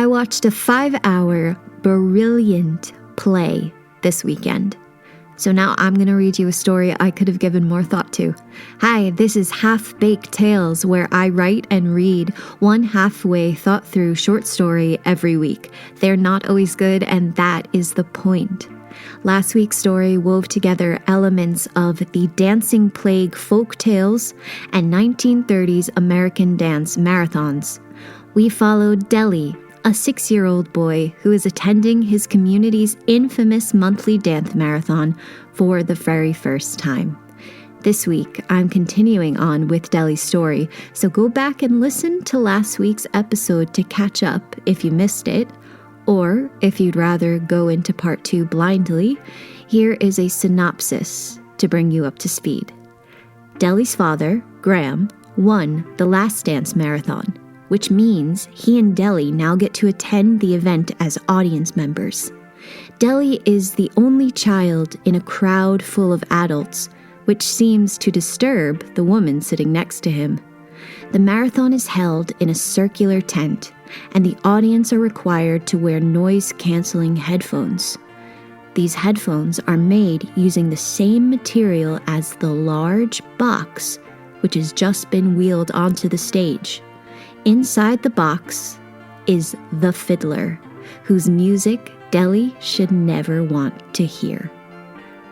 I watched a 5-hour brilliant play this weekend. So now I'm going to read you a story I could have given more thought to. Hi, this is Half-Baked Tales, where I write and read one halfway thought-through short story every week. They're not always good, and that is the point. Last week's story wove together elements of the Dancing Plague folk tales and 1930s American dance marathons. We followed Deli, a 6-year-old boy who is attending his community's infamous monthly dance marathon for the very first time. This week, I'm continuing on with Deli's story, so go back and listen to last week's episode to catch up if you missed it, or if you'd rather go into part 2 blindly, here is a synopsis to bring you up to speed. Deli's father, Graham, won the last dance marathon, which means he and Deli now get to attend the event as audience members. Deli is the only child in a crowd full of adults, which seems to disturb the woman sitting next to him. The marathon is held in a circular tent, and the audience are required to wear noise-canceling headphones. These headphones are made using the same material as the large box, which has just been wheeled onto the stage. Inside the box is the fiddler, whose music Deli should never want to hear.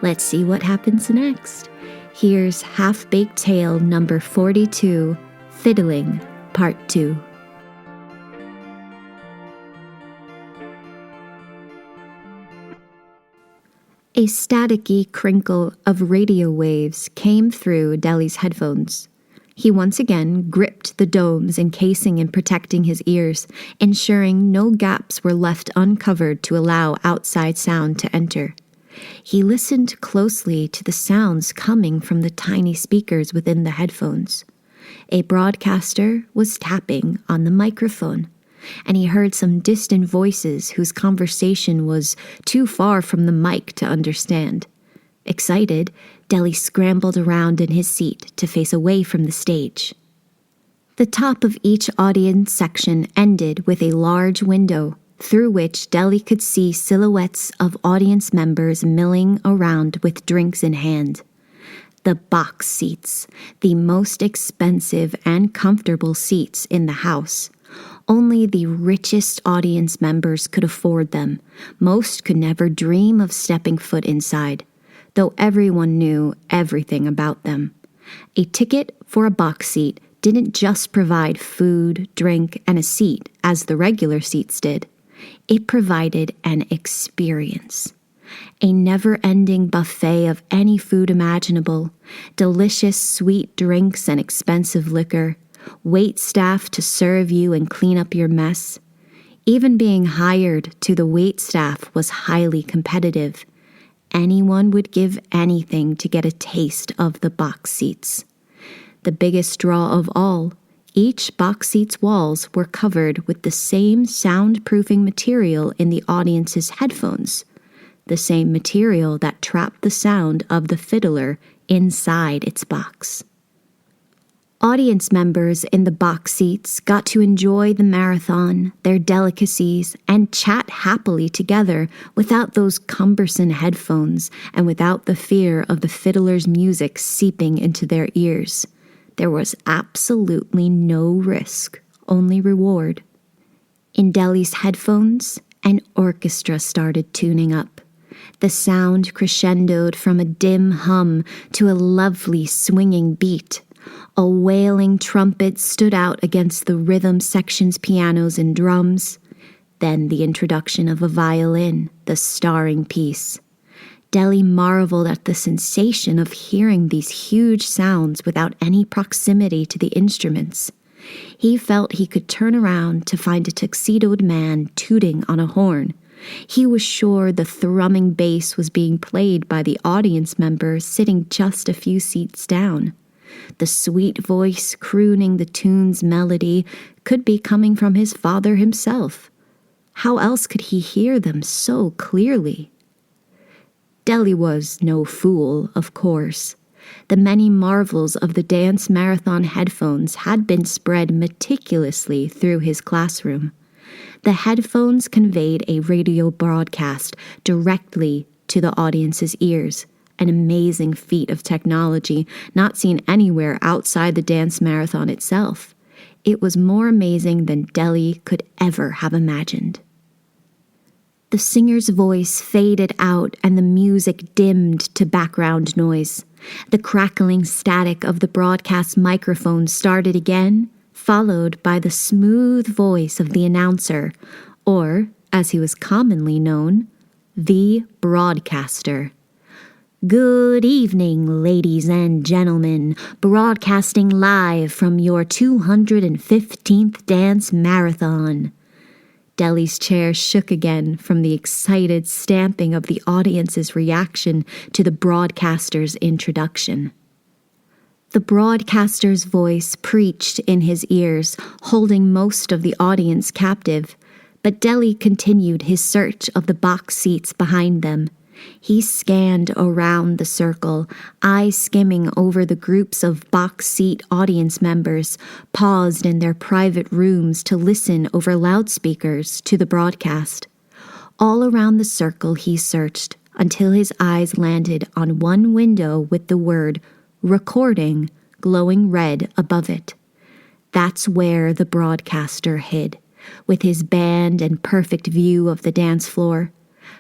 Let's see what happens next. Here's Half-Baked Tale number 42, Fiddling, Part 2. A staticky crinkle of radio waves came through Deli's headphones. He once again gripped the domes encasing and protecting his ears, ensuring no gaps were left uncovered to allow outside sound to enter. He listened closely to the sounds coming from the tiny speakers within the headphones. A broadcaster was tapping on the microphone, and he heard some distant voices whose conversation was too far from the mic to understand. Excited, Deli scrambled around in his seat to face away from the stage. The top of each audience section ended with a large window, through which Deli could see silhouettes of audience members milling around with drinks in hand. The box seats, the most expensive and comfortable seats in the house. Only the richest audience members could afford them. Most could never dream of stepping foot inside, though everyone knew everything about them. A ticket for a box seat didn't just provide food, drink, and a seat, as the regular seats did. It provided an experience. A never-ending buffet of any food imaginable, delicious sweet drinks and expensive liquor, wait staff to serve you and clean up your mess. Even being hired to the wait staff was highly competitive. Anyone would give anything to get a taste of the box seats. The biggest draw of all, each box seat's walls were covered with the same soundproofing material in the audience's headphones, the same material that trapped the sound of the fiddler inside its box. Audience members in the box seats got to enjoy the marathon, their delicacies, and chat happily together without those cumbersome headphones and without the fear of the fiddler's music seeping into their ears. There was absolutely no risk, only reward. In Deli's headphones, an orchestra started tuning up. The sound crescendoed from a dim hum to a lovely swinging beat. A wailing trumpet stood out against the rhythm section's pianos and drums. Then the introduction of a violin, the starring piece. Deli marveled at the sensation of hearing these huge sounds without any proximity to the instruments. He felt he could turn around to find a tuxedoed man tooting on a horn. He was sure the thrumming bass was being played by the audience member sitting just a few seats down. The sweet voice crooning the tune's melody could be coming from his father himself. How else could he hear them so clearly? Deli was no fool, of course. The many marvels of the dance marathon headphones had been spread meticulously through his classroom. The headphones conveyed a radio broadcast directly to the audience's ears, an amazing feat of technology not seen anywhere outside the dance marathon itself. It was more amazing than Deli could ever have imagined. The singer's voice faded out and the music dimmed to background noise. The crackling static of the broadcast microphone started again, followed by the smooth voice of the announcer, or, as he was commonly known, the broadcaster. Good evening, ladies and gentlemen, broadcasting live from your 215th dance marathon. Deli's chair shook again from the excited stamping of the audience's reaction to the broadcaster's introduction. The broadcaster's voice preached in his ears, holding most of the audience captive, but Deli continued his search of the box seats behind them. He scanned around the circle, eyes skimming over the groups of box seat audience members, paused in their private rooms to listen over loudspeakers to the broadcast. All around the circle he searched until his eyes landed on one window with the word "recording" glowing red above it. That's where the broadcaster hid, with his band and perfect view of the dance floor.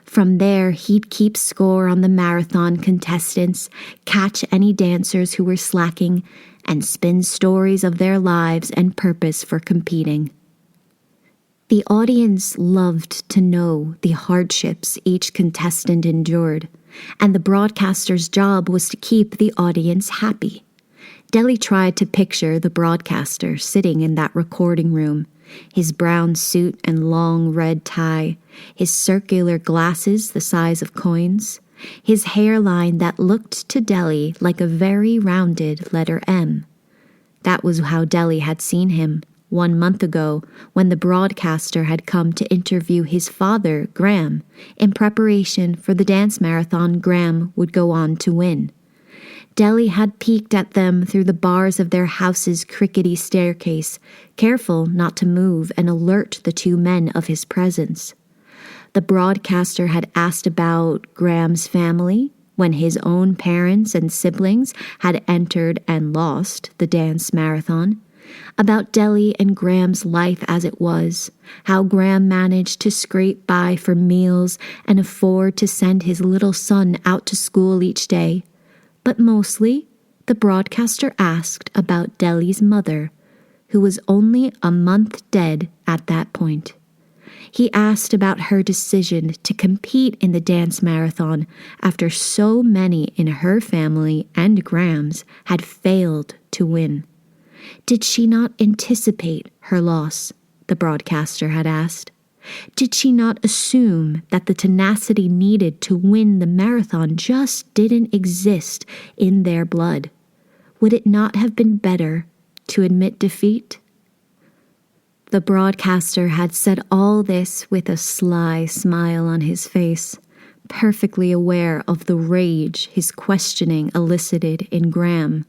From there, he'd keep score on the marathon contestants, catch any dancers who were slacking, and spin stories of their lives and purpose for competing. The audience loved to know the hardships each contestant endured, and the broadcaster's job was to keep the audience happy. Deli tried to picture the broadcaster sitting in that recording room, his brown suit and long red tie, his circular glasses the size of coins, his hairline that looked to Deli like a very rounded letter M. That was how Deli had seen him 1 month ago when the broadcaster had come to interview his father, Graham, in preparation for the dance marathon Graham would go on to win. Deli had peeked at them through the bars of their house's crickety staircase, careful not to move and alert the two men of his presence. The broadcaster had asked about Graham's family when his own parents and siblings had entered and lost the dance marathon, about Deli and Graham's life as it was, how Graham managed to scrape by for meals and afford to send his little son out to school each day. But mostly, the broadcaster asked about Deli's mother, who was only a month dead at that point. He asked about her decision to compete in the dance marathon after so many in her family and Graham's had failed to win. Did she not anticipate her loss? The broadcaster had asked. Did she not assume that the tenacity needed to win the marathon just didn't exist in their blood? Would it not have been better to admit defeat? The broadcaster had said all this with a sly smile on his face, perfectly aware of the rage his questioning elicited in Graham.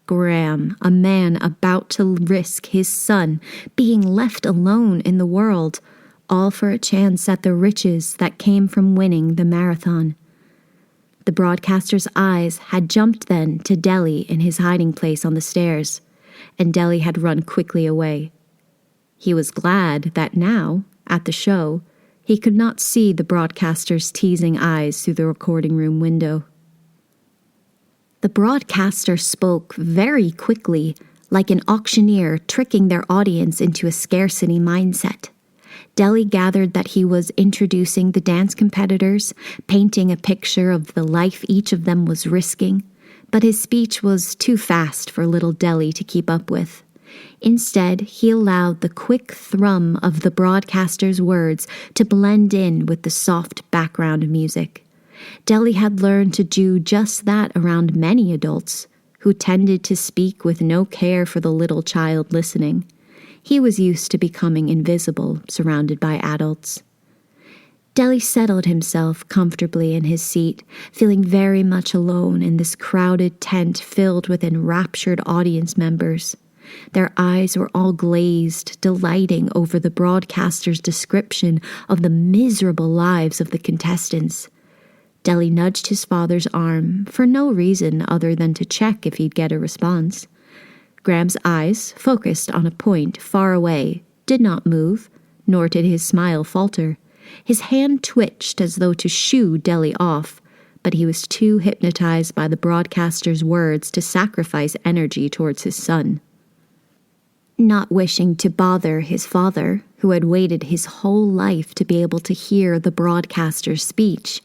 Graham, a man about to risk his son being left alone in the world, all for a chance at the riches that came from winning the marathon. The broadcaster's eyes had jumped then to Deli in his hiding place on the stairs, and Deli had run quickly away. He was glad that now, at the show, he could not see the broadcaster's teasing eyes through the recording room window. The broadcaster spoke very quickly, like an auctioneer tricking their audience into a scarcity mindset. Deli gathered that he was introducing the dance competitors, painting a picture of the life each of them was risking, but his speech was too fast for little Deli to keep up with. Instead, he allowed the quick thrum of the broadcaster's words to blend in with the soft background music. Deli had learned to do just that around many adults, who tended to speak with no care for the little child listening. He was used to becoming invisible, surrounded by adults. Deli settled himself comfortably in his seat, feeling very much alone in this crowded tent filled with enraptured audience members. Their eyes were all glazed, delighting over the broadcaster's description of the miserable lives of the contestants. Deli nudged his father's arm for no reason other than to check if he'd get a response. Graham's eyes, focused on a point far away, did not move, nor did his smile falter. His hand twitched as though to shoo Deli off, but he was too hypnotized by the broadcaster's words to sacrifice energy towards his son. Not wishing to bother his father, who had waited his whole life to be able to hear the broadcaster's speech,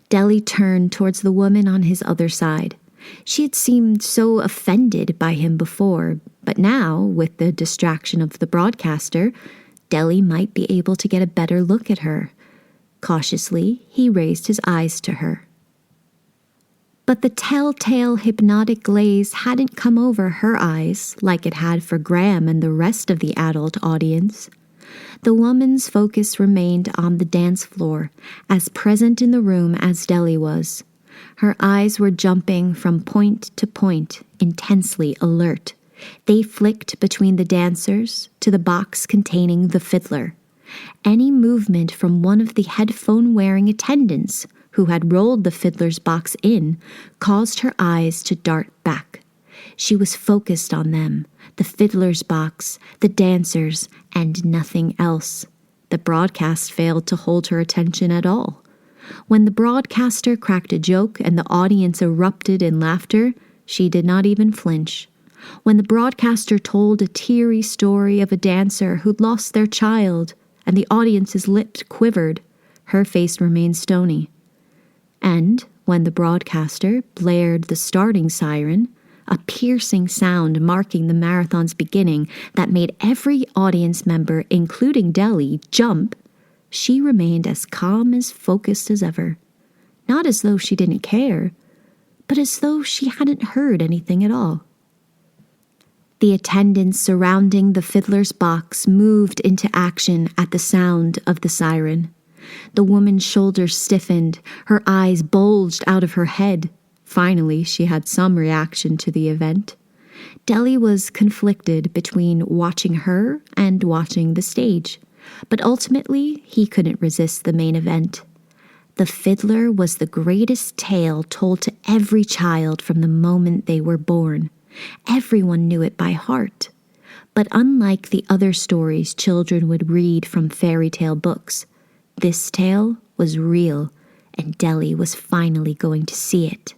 Deli turned towards the woman on his other side. She had seemed so offended by him before, but now, with the distraction of the broadcaster, Deli might be able to get a better look at her. Cautiously, he raised his eyes to her. But the telltale hypnotic glaze hadn't come over her eyes like it had for Graham and the rest of the adult audience. The woman's focus remained on the dance floor, as present in the room as Deli was. Her eyes were jumping from point to point, intensely alert. They flicked between the dancers to the box containing the fiddler. Any movement from one of the headphone-wearing attendants who had rolled the fiddler's box in caused her eyes to dart back. She was focused on them, the fiddler's box, the dancers, and nothing else. The broadcast failed to hold her attention at all. When the broadcaster cracked a joke and the audience erupted in laughter, she did not even flinch. When the broadcaster told a teary story of a dancer who'd lost their child and the audience's lips quivered, her face remained stony. And when the broadcaster blared the starting siren, a piercing sound marking the marathon's beginning that made every audience member, including Deli, jump, she remained as calm and focused as ever. Not as though she didn't care, but as though she hadn't heard anything at all. The attendants surrounding the fiddler's box moved into action at the sound of the siren. The woman's shoulders stiffened, her eyes bulged out of her head. Finally, she had some reaction to the event. Deli was conflicted between watching her and watching the stage, but ultimately he couldn't resist the main event. The fiddler was the greatest tale told to every child from the moment they were born. Everyone knew it by heart. But unlike the other stories children would read from fairy tale books, this tale was real, and Deli was finally going to see it.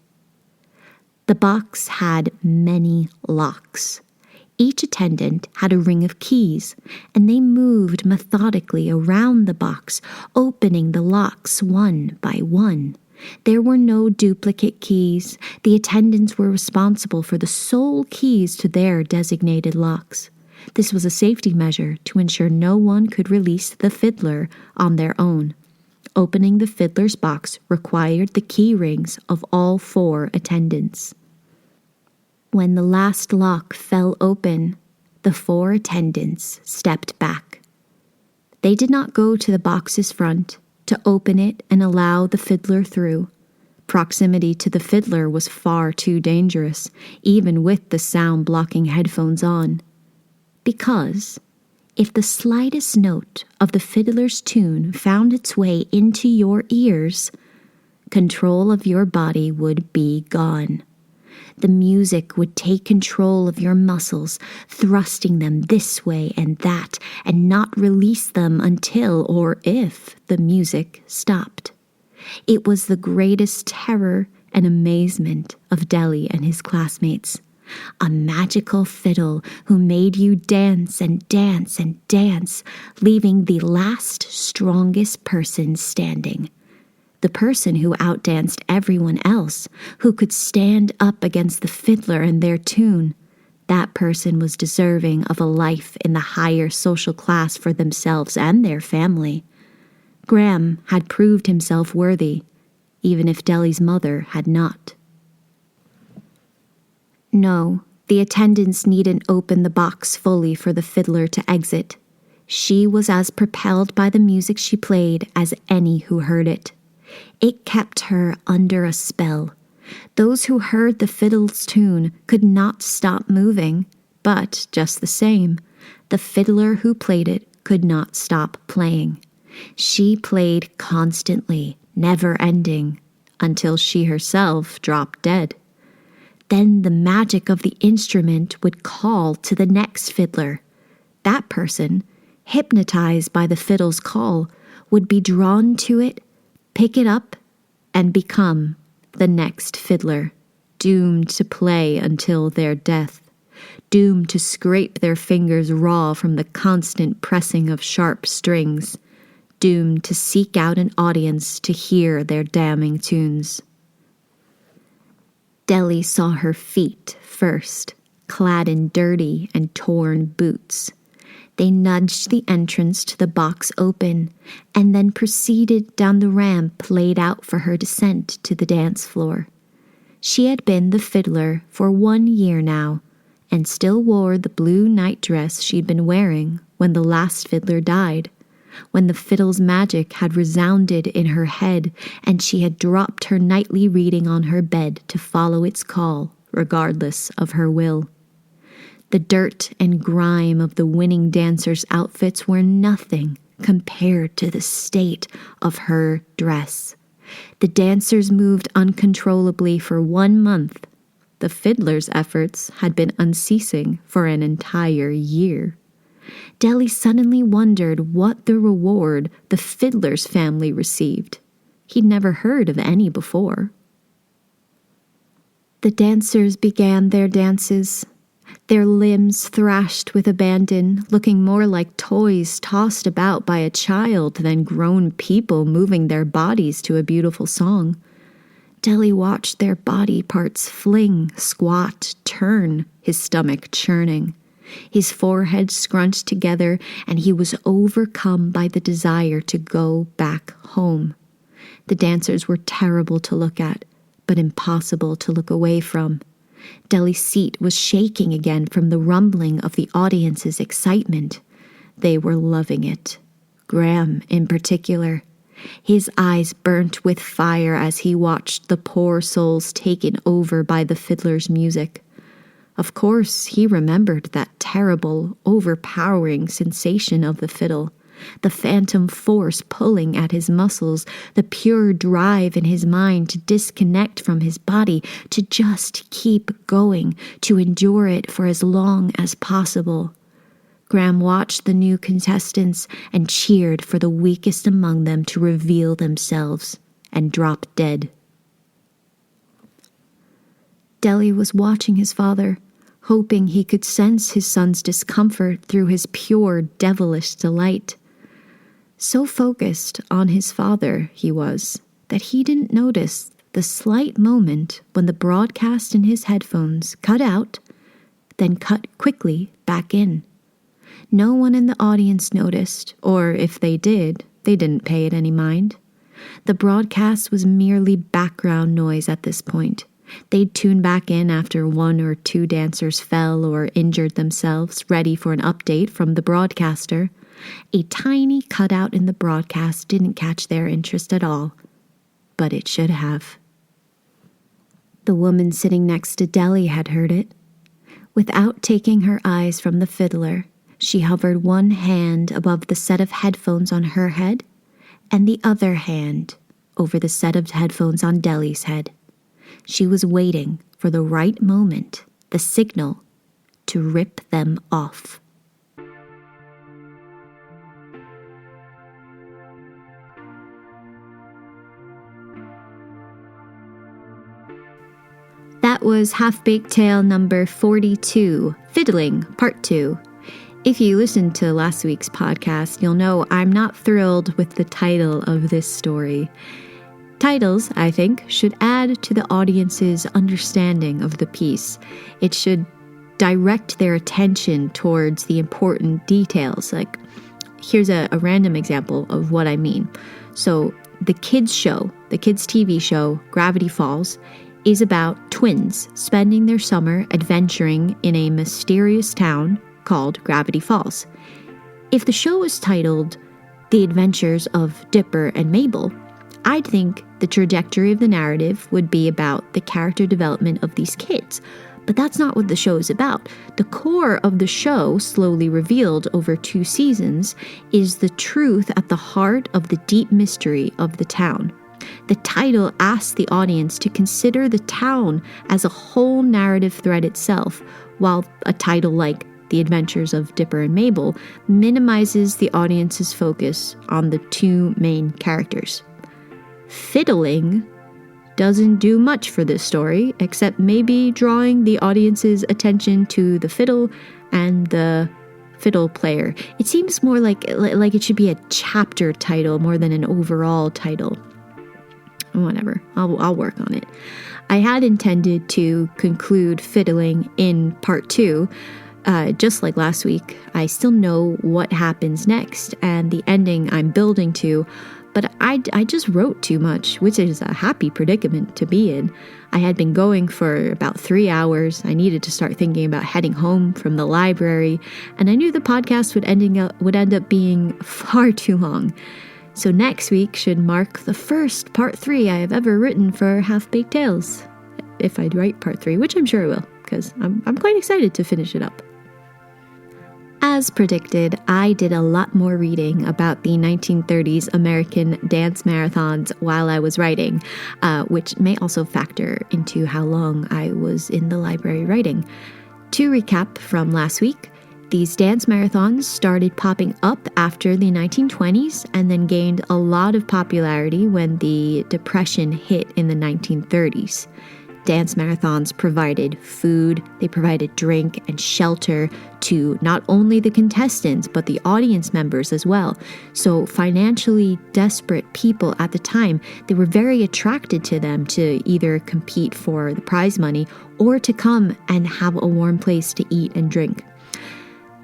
The box had many locks. Each attendant had a ring of keys, and they moved methodically around the box, opening the locks one by one. There were no duplicate keys. The attendants were responsible for the sole keys to their designated locks. This was a safety measure to ensure no one could release the fiddler on their own. Opening the fiddler's box required the key rings of all 4 attendants. When the last lock fell open, the 4 attendants stepped back. They did not go to the box's front to open it and allow the fiddler through. Proximity to the fiddler was far too dangerous, even with the sound-blocking headphones on. Because if the slightest note of the fiddler's tune found its way into your ears, control of your body would be gone. The music would take control of your muscles, thrusting them this way and that, and not release them until or if the music stopped. It was the greatest terror and amazement of Deli and his classmates. A magical fiddle who made you dance and dance and dance, leaving the last strongest person standing. The person who outdanced everyone else, who could stand up against the fiddler and their tune. That person was deserving of a life in the higher social class for themselves and their family. Graham had proved himself worthy, even if Deli's mother had not. No, the attendants needn't open the box fully for the fiddler to exit. She was as propelled by the music she played as any who heard it. It kept her under a spell. Those who heard the fiddle's tune could not stop moving, But just the same, the fiddler who played it could not stop playing. She played constantly, never ending, until she herself dropped dead. Then the magic of the instrument would call to the next fiddler. That person, hypnotized by the fiddle's call, would be drawn to it, pick it up, and become the next fiddler, doomed to play until their death, doomed to scrape their fingers raw from the constant pressing of sharp strings, doomed to seek out an audience to hear their damning tunes. Deli saw her feet first, clad in dirty and torn boots. They nudged the entrance to the box open and then proceeded down the ramp laid out for her descent to the dance floor. She had been the fiddler for 1 year now and still wore the blue nightdress she'd been wearing when the last fiddler died, when the fiddle's magic had resounded in her head and she had dropped her nightly reading on her bed to follow its call, regardless of her will. The dirt and grime of the winning dancers' outfits were nothing compared to the state of her dress. The dancers moved uncontrollably for 1 month. The fiddler's efforts had been unceasing for an entire year. Deli suddenly wondered what the reward the fiddler's family received. He'd never heard of any before. The dancers began their dances, their limbs thrashed with abandon, looking more like toys tossed about by a child than grown people moving their bodies to a beautiful song. Deli watched their body parts fling, squat, turn, his stomach churning. His forehead scrunched together, and he was overcome by the desire to go back home. The dancers were terrible to look at, but impossible to look away from. Deli's seat was shaking again from the rumbling of the audience's excitement. They were loving it. Graham, in particular. His eyes burnt with fire as he watched the poor souls taken over by the fiddler's music. Of course, he remembered that terrible, overpowering sensation of the fiddle, the phantom force pulling at his muscles, the pure drive in his mind to disconnect from his body, to just keep going, to endure it for as long as possible. Graham watched the new contestants and cheered for the weakest among them to reveal themselves and drop dead. Deli was watching his father, hoping he could sense his son's discomfort through his pure, devilish delight. So focused on his father he was that he didn't notice the slight moment when the broadcast in his headphones cut out, then cut quickly back in. No one in the audience noticed, or if they did, they didn't pay it any mind. The broadcast was merely background noise at this point. They'd tune back in after 1 or 2 dancers fell or injured themselves, ready for an update from the broadcaster. A tiny cutout in the broadcast didn't catch their interest at all, but it should have. The woman sitting next to Deli had heard it. Without taking her eyes from the fiddler, she hovered one hand above the set of headphones on her head and the other hand over the set of headphones on Deli's head. She was waiting for the right moment, the signal, to rip them off. That was Half-Baked Tale number 42, Fiddling, Part 2. If you listened to last week's podcast, you'll know I'm not thrilled with the title of this story. Titles, I think, should add to the audience's understanding of the piece. It should direct their attention towards the important details. Like, here's a random example of what I mean. So, the kids' TV show, Gravity Falls, is about twins spending their summer adventuring in a mysterious town called Gravity Falls. If the show was titled The Adventures of Dipper and Mabel, I'd think the trajectory of the narrative would be about the character development of these kids. But that's not what the show is about. The core of the show, slowly revealed over 2 seasons, is the truth at the heart of the deep mystery of the town. The title asks the audience to consider the town as a whole narrative thread itself, while a title like The Adventures of Dipper and Mabel minimizes the audience's focus on the 2 main characters. Fiddling doesn't do much for this story, except maybe drawing the audience's attention to the fiddle and the fiddle player. It seems more like it should be a chapter title more than an overall title. Whatever, I'll work on it. I had intended to conclude Fiddling in part 2, just like last week. I still know what happens next and the ending I'm building to, but I just wrote too much, which is a happy predicament to be in. I had been going for about 3 hours. I needed to start thinking about heading home from the library, and I knew the podcast would end up being far too long. So next week should mark the first part 3 I have ever written for Half-Baked Tales. If I'd write part 3, which I'm sure I will, because I'm quite excited to finish it up. As predicted, I did a lot more reading about the 1930s American dance marathons while I was writing, which may also factor into how long I was in the library writing. To recap from last week, these dance marathons started popping up after the 1920s and then gained a lot of popularity when the Depression hit in the 1930s. Dance marathons provided food, they provided drink and shelter to not only the contestants, but the audience members as well. So financially desperate people at the time, they were very attracted to them to either compete for the prize money or to come and have a warm place to eat and drink.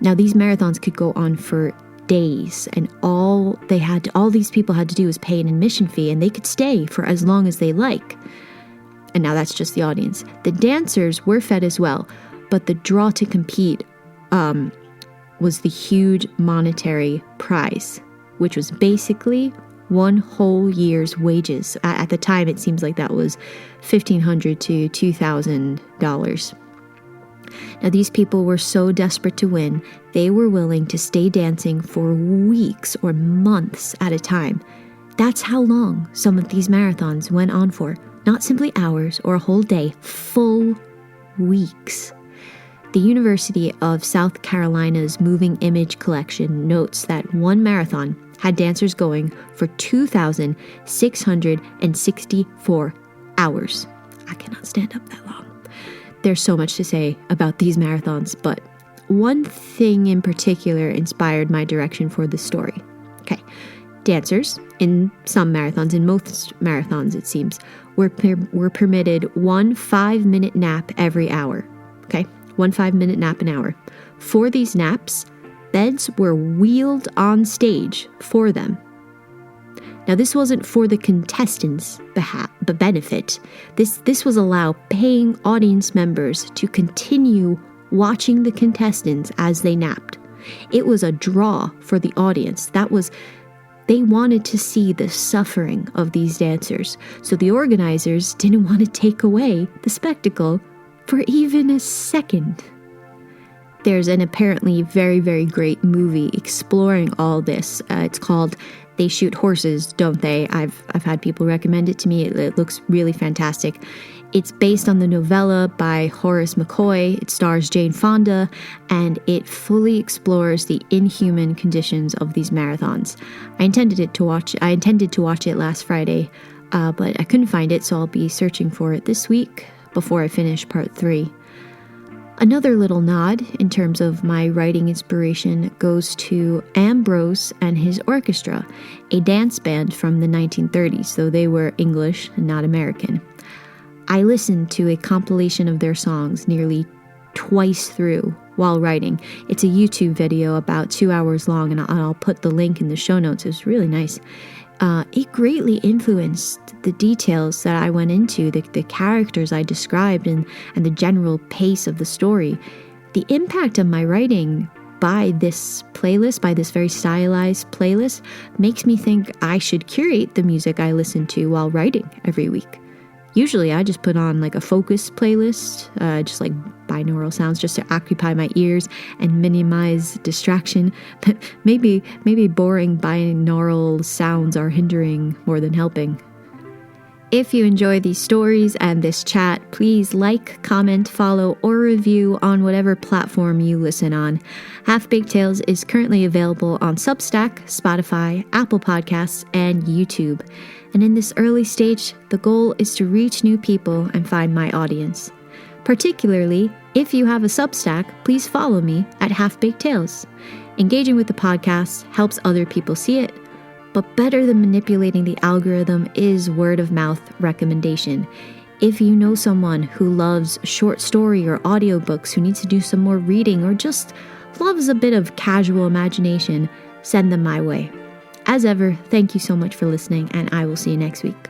Now, these marathons could go on for days, and all these people had to do was pay an admission fee, and they could stay for as long as they like. And now that's just the audience. The dancers were fed as well, but the draw to compete was the huge monetary prize, which was basically one whole year's wages. At the time, it seems like that was $1,500 to $2,000. Now, these people were so desperate to win, they were willing to stay dancing for weeks or months at a time. That's how long some of these marathons went on for. Not simply hours or a whole day, full weeks. The University of South Carolina's Moving Image Collection notes that one marathon had dancers going for 2,664 hours. I cannot stand up that long. There's so much to say about these marathons, but one thing in particular inspired my direction for the story. Okay, dancers, in some marathons, in most marathons it seems, were permitted 1 5-minute nap every hour. Okay, 1 5-minute nap an hour. For these naps, beds were wheeled on stage for them. Now, this wasn't for the contestants' benefit. This was allow paying audience members to continue watching the contestants as they napped. It was a draw for the audience. They wanted to see the suffering of these dancers. So the organizers didn't want to take away the spectacle for even a second. There's an apparently very, very great movie exploring all this. It's called They Shoot Horses, Don't They? I've had people recommend it to me. It looks really fantastic. It's based on the novella by Horace McCoy. It stars Jane Fonda, and it fully explores the inhuman conditions of these marathons. I intended to watch it last Friday, but I couldn't find it, so I'll be searching for it this week before I finish part 3. Another little nod in terms of my writing inspiration goes to Ambrose and his orchestra, a dance band from the 1930s, though they were English and not American. I listened to a compilation of their songs nearly twice through while writing. It's a YouTube video about 2 hours long, and I'll put the link in the show notes. It was really nice. It greatly influenced the details that I went into, the characters I described, and the general pace of the story. The impact of my writing by this playlist, by this very stylized playlist, makes me think I should curate the music I listen to while writing every week. Usually I just put on like a focus playlist, just like binaural sounds, just to occupy my ears and minimize distraction. But maybe boring binaural sounds are hindering more than helping. If you enjoy these stories and this chat, please like, comment, follow, or review on whatever platform you listen on. Half Baked Tales is currently available on Substack, Spotify, Apple Podcasts, and YouTube. And in this early stage, the goal is to reach new people and find my audience. Particularly, if you have a Substack, please follow me at Half Baked Tales. Engaging with the podcast helps other people see it. But better than manipulating the algorithm is word of mouth recommendation. If you know someone who loves short story or audiobooks, who needs to do some more reading, or just loves a bit of casual imagination, send them my way. As ever, thank you so much for listening, and I will see you next week.